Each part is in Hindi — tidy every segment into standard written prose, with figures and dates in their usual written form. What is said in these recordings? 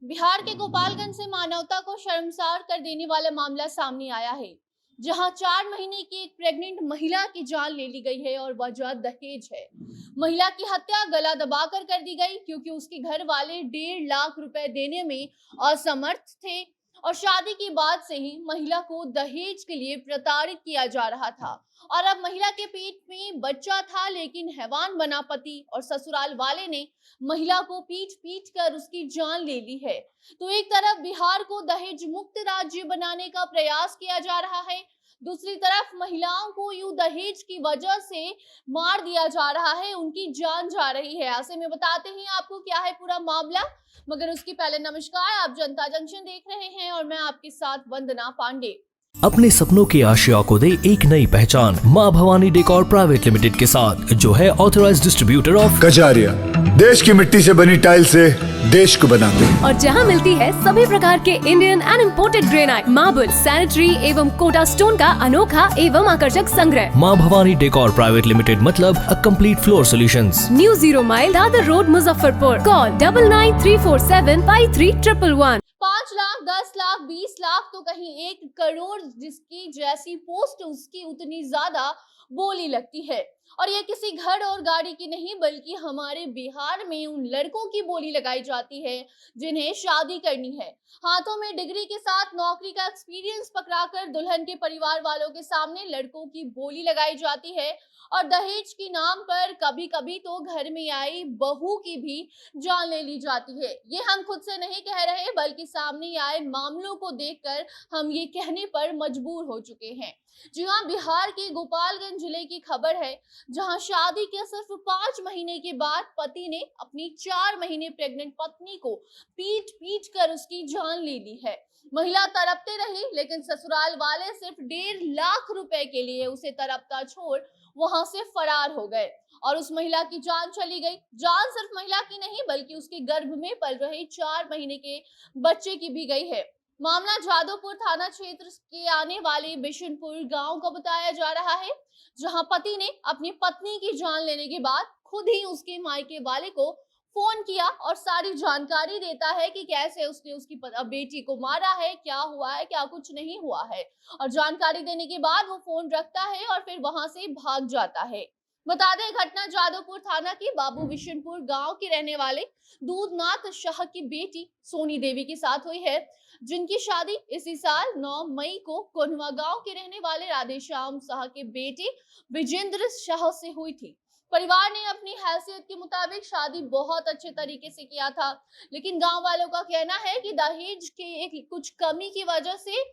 बिहार के गोपालगंज से मानवता को शर्मसार कर देने वाला मामला सामने आया है, जहां 4 महीने की एक प्रेग्नेंट महिला की जान ले ली गई है और वजह दहेज है। महिला की हत्या गला दबाकर कर दी गई क्योंकि उसके घर वाले 1.5 लाख रुपए देने में असमर्थ थे और शादी के बाद से ही महिला को दहेज के लिए प्रताड़ित किया जा रहा था। और अब महिला के पेट में बच्चा था, लेकिन हैवान बना पति और ससुराल वाले ने महिला को पीट पीट कर उसकी जान ले ली है। तो एक तरफ बिहार को दहेज मुक्त राज्य बनाने का प्रयास किया जा रहा है, दूसरी तरफ महिलाओं को यूं दहेज की वजह से मार दिया जा रहा है, उनकी जान जा रही है। ऐसे में बताते हैं आपको क्या है पूरा मामला, मगर उसकी पहले नमस्कार, आप जनता जंक्शन देख रहे हैं और मैं आपके साथ वंदना पांडे। अपने सपनों की आशिया को दे एक नई पहचान माँ भवानी डेकोर प्राइवेट लिमिटेड के साथ, जो है ऑथराइज्ड डिस्ट्रीब्यूटर ऑफ कजारिया। देश की मिट्टी से बनी टाइल से देश को बनाते हैं। और जहां मिलती है सभी प्रकार के Indian and imported granite, marble, sanitary एवं कोटा स्टोन का अनोखा एवं आकर्षक संग्रह। माँ भवानी डेकोर प्राइवेट लिमिटेड मतलब a complete floor solutions. New 0 mile Dadar road, Muzaffarpur. Call 9934753111। 5 lakh, 10 lakh, 20 lakh तो कहीं 1 करोड़ जिसकी जैसी पोस्ट उसकी उतनी ज्यादा बोली लगती है। और ये किसी घर और गाड़ी की नहीं, बल्कि हमारे बिहार में उन लड़कों की बोली लगाई जाती है जिन्हें शादी करनी है। हाथों में डिग्री के साथ नौकरी का एक्सपीरियंस पकड़ाकर दुल्हन के परिवार वालों के सामने लड़कों की बोली लगाई जाती है और दहेज के नाम पर कभी कभी तो घर में आई बहू की भी जान ले ली जाती है। ये हम खुद से नहीं कह रहे, बल्कि सामने आए मामलों को देखकर हम ये कहने पर मजबूर हो चुके हैं। जी हाँ, बिहार के गोपालगंज जिले की खबर है, जहां शादी के सिर्फ 5 महीने के बाद पति ने अपनी 4 महीने प्रेग्नेंट पत्नी को पीट पीट कर उसकी जान ले ली है। महिला तड़पते रही, लेकिन ससुराल वाले सिर्फ 1.5 लाख रुपए के लिए उसे तड़पता छोड़ वहां से फरार हो गए और उस महिला की जान चली गई। जान सिर्फ महिला की नहीं, बल्कि उसके गर्भ में पल रहे 4 महीने के बच्चे की भी गई है। मामला जादवपुर थाना क्षेत्र के आने वाले बिशनपुर गांव का बताया जा रहा है, जहां पति ने अपनी पत्नी की जान लेने के बाद खुद ही उसके मायके वाले को फोन किया और सारी जानकारी देता है कि कैसे उसने उसकी बेटी को मारा है, क्या हुआ है, क्या कुछ नहीं हुआ है। और जानकारी देने के बाद वो फोन रखता है और फिर वहां से भाग जाता है। बता दें, घटना जादवपुर थाना की बाबू विशनपुर गांव के रहने वाले दूधनाथ शाह की बेटी सोनी देवी के साथ हुई है, जिनकी शादी इसी साल 9 मई को कोनवा गांव के रहने वाले राधेश्याम शाह के बेटे विजेंद्र शाह से हुई थी। परिवार ने अपनी हैसियत के मुताबिक शादी बहुत अच्छे तरीके से किया था, लेकिन गांव वालों का कहना है कि दहेज के एक कुछ कमी की वजह से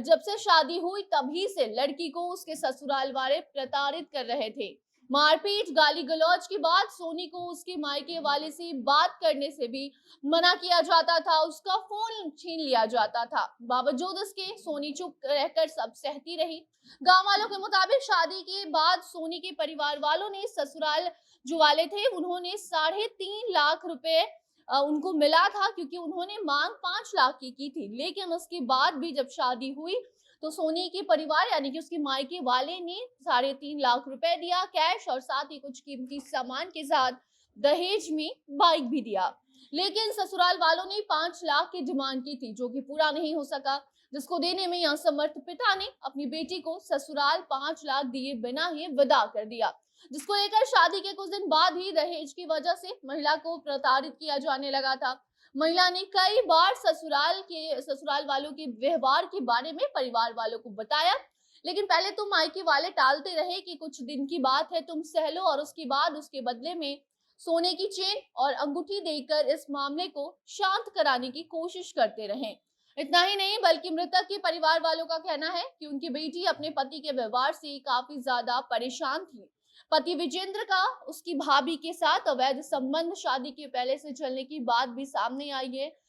जब से शादी हुई तभी से लड़की को उसके ससुराल वाले प्रताड़ित कर रहे थे। मारपीट, गाली गलौज के बाद सोनी को उसके मायके वाले से बात करने से भी मना किया जाता था, उसका फोन छीन लिया जाता था। बावजूद इसके सोनी चुप रहकर सब सहती रही। गांव वालों के मुताबिक शादी के बाद सोनी के परिवार वालों ने ससुराल जो वाले थे उन्होंने 3.5 लाख रुपए उनको मिला था, क्योंकि उन्होंने मांग 5 लाख की थी। लेकिन उसके बाद भी जब शादी हुई तो सोनी के परिवार यानी कि उसके मायके वाले ने 3.5 लाख रुपए दिया कैश, और साथ ही कुछ कीमती सामान के साथ दहेज में बाइक भी दिया। लेकिन ससुराल वालों ने 5 लाख की डिमांड की थी, जो कि पूरा नहीं हो सका, जिसको देने में असमर्थ पिता ने अपनी बेटी को ससुराल 5 लाख दिए बिना ही विदा कर दिया, जिसको लेकर शादी के कुछ दिन बाद ही दहेज की वजह से महिला को प्रताड़ित किया जाने लगा था। महिला ने कई बार ससुराल वालों के व्यवहार के बारे में परिवार वालों को बताया, लेकिन पहले तो मायके वाले टालते रहे कि कुछ दिन की बात है, तुम सह लो, और उसके बाद उसके बदले में सोने की चेन और अंगूठी देकर इस मामले को शांत कराने की कोशिश करते रहे। इतना ही नहीं, बल्कि मृतक के परिवार वालों का कहना है कि उनकी बेटी अपने पति के व्यवहार से काफी ज्यादा परेशान थी। पति विजेंद्र का उसकी भाभी के साथ अवैध संबंध शादी के पहले से चलने की बात भी सामने आई है।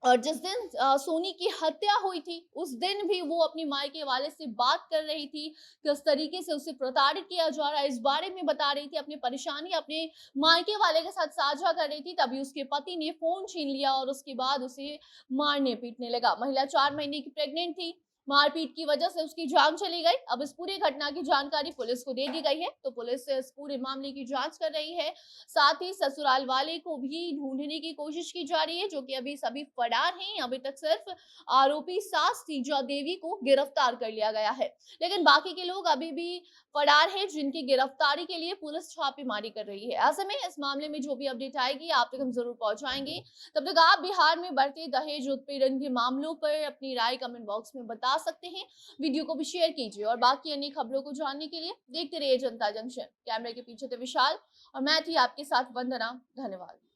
और जिस दिन सोनी की हत्या हुई थी, उस दिन भी वो अपनी मायके वाले से बात कर रही थी, किस तरीके से उसे प्रताड़ित किया जा रहा है इस बारे में बता रही थी, अपनी परेशानी अपने मायके वाले के साथ साझा कर रही थी। तभी उसके पति ने फोन छीन लिया और उसके बाद उसे मारने पीटने लगा। महिला 4 महीने की प्रेग्नेंट थी मारपीट की वजह से उसकी जान चली गई। अब इस पूरी घटना की जानकारी पुलिस को दे दी गई है, तो पुलिस इस पूरे मामले की जांच कर रही है। साथ ही ससुराल वाले को भी ढूंढने की कोशिश की जा रही है, जो कि अभी सभी फरार हैं। अभी तक सिर्फ आरोपी सास तीजा देवी को गिरफ्तार कर लिया गया है, लेकिन बाकी के लोग अभी भी फरार हैं, जिनकी गिरफ्तारी के लिए पुलिस छापेमारी कर रही है। ऐसे में इस मामले में जो भी अपडेट आएगी आप तक हम जरूर पहुंचाएंगे। तब तक आप बिहार में बढ़ते दहेज उत्पीड़न के मामलों पर अपनी राय कमेंट बॉक्स में बता सकते हैं। वीडियो को भी शेयर कीजिए और बाकी अन्य खबरों को जानने के लिए देखते रहिए जनता जंक्शन। कैमरे के पीछे थे विशाल और मैं थी आपके साथ वंदना। धन्यवाद।